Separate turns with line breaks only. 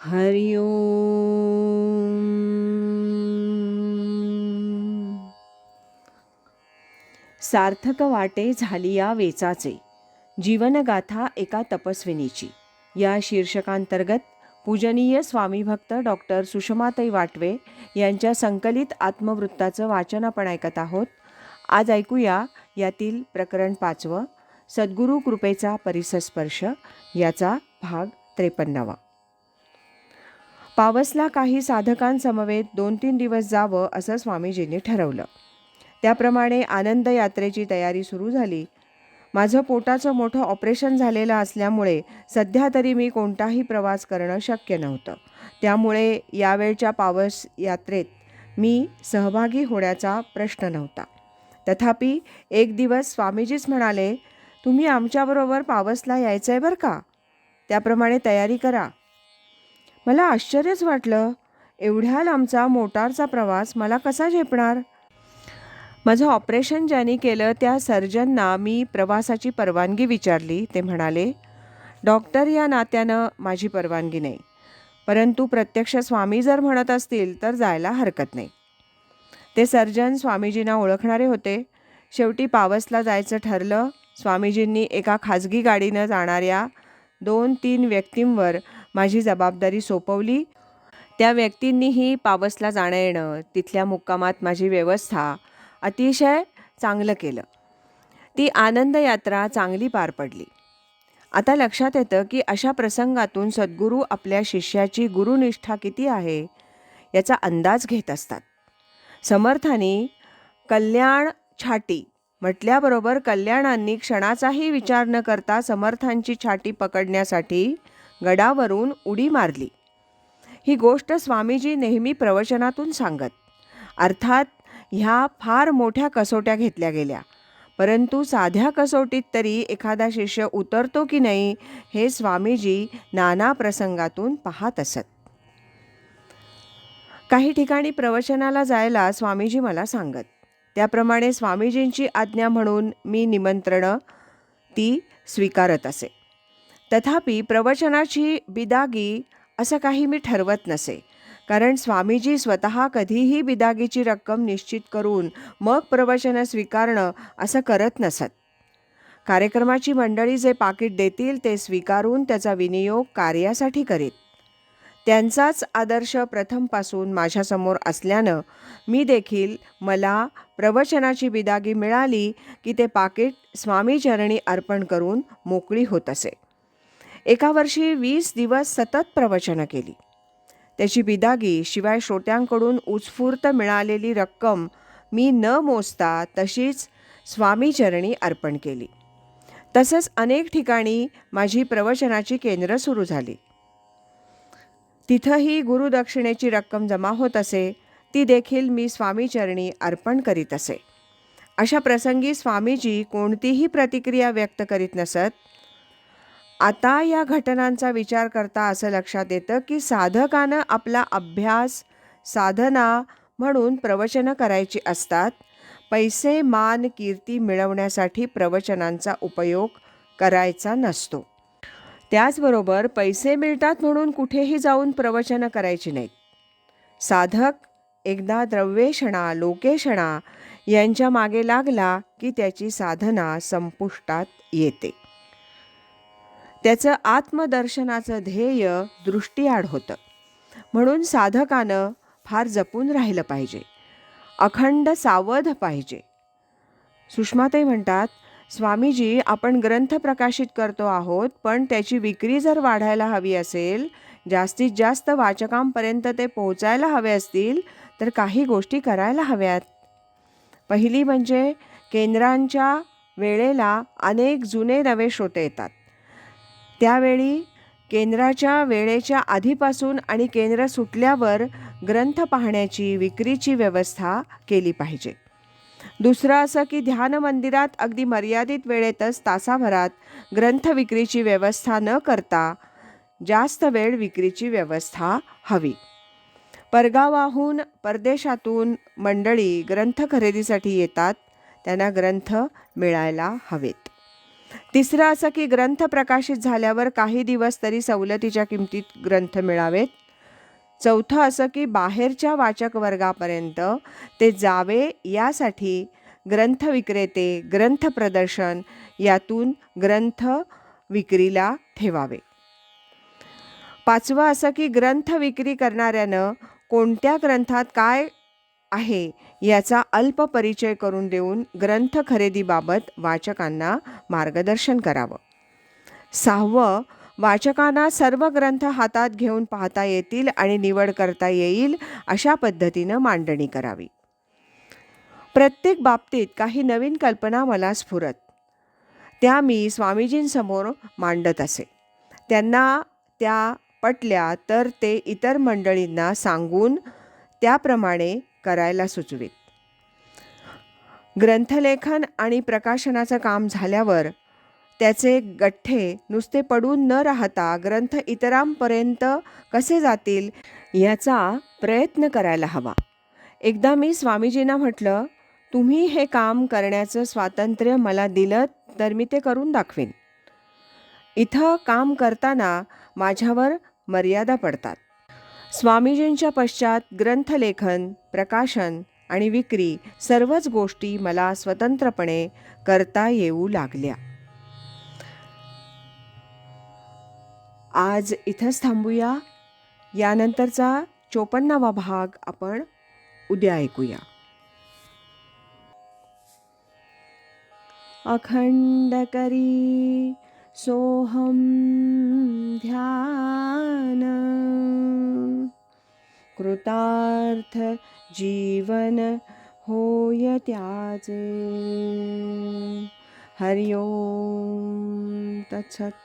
हरि ओम. सार्थक वाटे झालिया वेचाचे, जीवनगाथा एका तपस्विनीची या शीर्षकांतर्गत पूजनीय स्वामीभक्त डॉक्टर सुषमाताई वाटवे यांच्या संकलित आत्मवृत्ताचं वाचन आपण ऐकत आहोत. आज ऐकूया यातील प्रकरण 5, सद्गुरू कृपेचा परिसस्पर्श, याचा भाग 53. पावसला काही साधकांसमवेत 2-3 दिवस जावं असं स्वामीजींनी ठरवलं. त्याप्रमाणे आनंद यात्रेची तयारी सुरू झाली. माझं पोटाचं मोठं ऑपरेशन झालेलं असल्यामुळे सध्या तरी मी कोणताही प्रवास करणं शक्य नव्हतं. त्यामुळे यावेळच्या पावस यात्रेत मी सहभागी होण्याचा प्रश्न नव्हता. तथापि एक दिवस स्वामीजीच म्हणाले, तुम्ही आमच्याबरोबर पावसला यायचं आहे बरं का, त्याप्रमाणे तयारी करा. मला आश्चर्यच वाटलं. एवढ्या लांबचा मोटारचा प्रवास मला कसा झेपणार? माझं ऑपरेशन ज्यांनी केलं त्या सर्जनना मी प्रवासाची परवानगी विचारली. ते म्हणाले, डॉक्टर या नात्यानं माझी परवानगी नाही, परंतु प्रत्यक्ष स्वामी जर म्हणत असतील तर जायला हरकत नाही. ते सर्जन स्वामीजींना ओळखणारे होते. शेवटी पावसला जायचं ठरलं. स्वामीजींनी एका खाजगी गाडीनं जाणाऱ्या 2-3 व्यक्तींवर माझी जबाबदारी सोपवली. त्या व्यक्तींनीही पावसला जाणं येणं, तिथल्या मुक्कामात माझी व्यवस्था अतिशय चांगलं केलं. ती आनंद यात्रा चांगली पार पडली. आता लक्षात येतं की अशा प्रसंगातून सद्गुरू आपल्या शिष्याची गुरुनिष्ठा किती आहे याचा अंदाज घेत असतात. समर्थांनी कल्याण छाटी म्हटल्याबरोबर कल्याणांनी क्षणाचाही विचार न करता समर्थांची छाटी पकडण्यासाठी गडावरून उडी मारली. ही गोष्ट स्वामीजी नेहमी प्रवचनातून सांगत. अर्थात ह्या फार मोठ्या कसोट्या घेतल्या गेल्या, परंतु साध्या कसोटीत तरी एखादा शिष्य उतरतो की नाही हे स्वामीजी नाना प्रसंगातून पाहत असत. काही ठिकाणी प्रवचनाला जायला स्वामीजी मला सांगत. त्याप्रमाणे स्वामीजींची आज्ञा म्हणून मी निमंत्रणं ती स्वीकारत असे. तथापि प्रवचनाची बिदागी असं काही मी ठरवत नसे, कारण स्वामीजी स्वतः कधीही बिदागीची रक्कम निश्चित करून मग प्रवचनं स्वीकारणं असं करत नसत. कार्यक्रमाची मंडळी जे पाकीट देतील ते स्वीकारून त्याचा विनियोग कार्यासाठी करीत. त्यांचाच आदर्श प्रथमपासून माझ्यासमोर असल्यानं मी देखील मला प्रवचनाची बिदागी मिळाली की ते पाकीट स्वामीचरणी अर्पण करून मोकळी होत असे. एका वर्षी 20 दिवस सतत प्रवचनं केली. त्याची बिदागी शिवाय श्रोत्यांकडून उत्स्फूर्त मिळालेली रक्कम मी न मोजता तशीच स्वामीचरणी अर्पण केली. तसंच अनेक ठिकाणी माझी प्रवचनाची केंद्र सुरू झाली. तिथंही गुरुदक्षिणेची रक्कम जमा होत असे. ती देखील मी स्वामीचरणी अर्पण करीत असे. अशा प्रसंगी स्वामीजी कोणतीही प्रतिक्रिया व्यक्त करीत नसत. आता या घटनांचा विचार करता असं लक्षात येतं की साधकानं आपला अभ्यास साधना म्हणून प्रवचनं करायची असतात. पैसे मान कीर्ती मिळवण्यासाठी प्रवचनांचा उपयोग करायचा नसतो. त्याचबरोबर पैसे मिळतात म्हणून कुठेही जाऊन प्रवचनं करायची नाहीत. साधक एकदा द्रव्येषणा लोकेषणा यांच्या मागे लागला की त्याची साधना संपुष्टात येते. त्याचं आत्मदर्शनाचं ध्येय दृष्टीआड होतं. म्हणून साधकानं फार जपून राहिलं पाहिजे, अखंड सावध पाहिजे. सुषमाताई म्हणतात, स्वामीजी आपण ग्रंथ प्रकाशित करतो आहोत, पण त्याची विक्री जर वाढायला हवी असेल, जास्तीत जास्त वाचकांपर्यंत ते पोहोचायला हवे असतील तर काही गोष्टी करायला हव्यात. पहिली म्हणजे केंद्रांच्या वेळेला अनेक जुने नवे श्रोते येतात. त्यावेळी केंद्राच्या वेळेच्या आधीपासून आणि केंद्र सुटल्यावर ग्रंथ पाहण्याची विक्रीची व्यवस्था केली पाहिजे. दुसरं असं की ध्यान मंदिरात अगदी मर्यादित वेळेतच तासाभरात ग्रंथ विक्रीची व्यवस्था न करता जास्त वेळ विक्रीची व्यवस्था हवी. परगावाहून परदेशातून मंडळी ग्रंथ खरेदीसाठी येतात, त्यांना ग्रंथ मिळायला हवेत. तिसरं असं की ग्रंथ प्रकाशित झाल्यावर काही दिवस तरी सवलतीच्या किमतीत ग्रंथ मिळावेत. चौथं असं की बाहेरच्या वाचक वर्गापर्यंत ते जावे यासाठी ग्रंथ विक्रेते, ग्रंथ प्रदर्शन यातून ग्रंथ विक्रीला ठेवावे. पाचवं असं की ग्रंथ विक्री करणाऱ्यानं कोणत्या ग्रंथात काय आहे याचा अल्प परिचय करून देऊन ग्रंथ खरेदीबाबत वाचकांना मार्गदर्शन करावं. सहावं, वाचकांना सर्व ग्रंथ हातात घेऊन पाहता येतील आणि निवड करता येईल अशा पद्धतीनं मांडणी करावी. प्रत्येक बाबतीत काही नवीन कल्पना मला स्फुरत, त्या मी स्वामीजींसमोर मांडत असे. त्यांना त्या पटल्या तर ते इतर मंडळींना सांगून त्याप्रमाणे करायला सुचवीत. ग्रंथलेखन आणि प्रकाशनाचं काम झाल्यावर त्याचे गठ्ठे नुसते पडून न राहता ग्रंथ इतरांपर्यंत कसे जातील याचा प्रयत्न करायला हवा. एकदा मी स्वामीजींना म्हटलं, तुम्ही हे काम करण्याचं स्वातंत्र्य मला दिलं तर मी ते करून दाखवीन. इथं काम करताना माझ्यावर मर्यादा पडतात. स्वामीजींच्या पश्चात ग्रंथलेखन, प्रकाशन आणि विक्री सर्वच गोष्टी मला स्वतंत्रपणे करता येऊ लागल्या. आज इथंच थांबूया. यानंतरचा 54वा भाग आपण उद्या ऐकूया. अखंड करी सोहम ध्यान, कृतार्थ जीवन होय त्याचे. हरि ओम तत्सत.